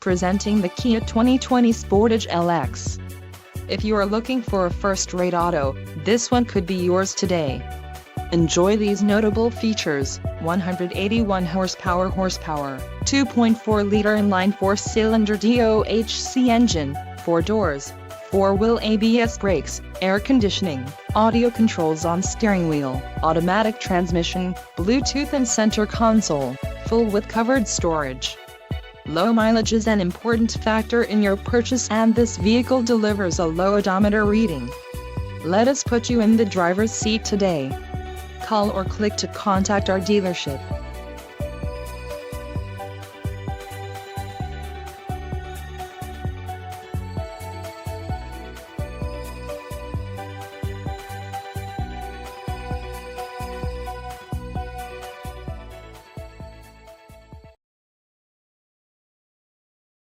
Presenting the Kia 2020 Sportage LX. If you are looking for a first-rate auto, this one could be yours today. Enjoy these notable features: 181 horsepower, 2.4-liter inline four-cylinder DOHC engine, 4 doors, 4-wheel ABS brakes, air conditioning, audio controls on steering wheel, automatic transmission, Bluetooth and center console, full with covered storage. Low mileage is an important factor in your purchase, and this vehicle delivers a low odometer reading. Let us put you in the driver's seat today. Call or click to contact our dealership.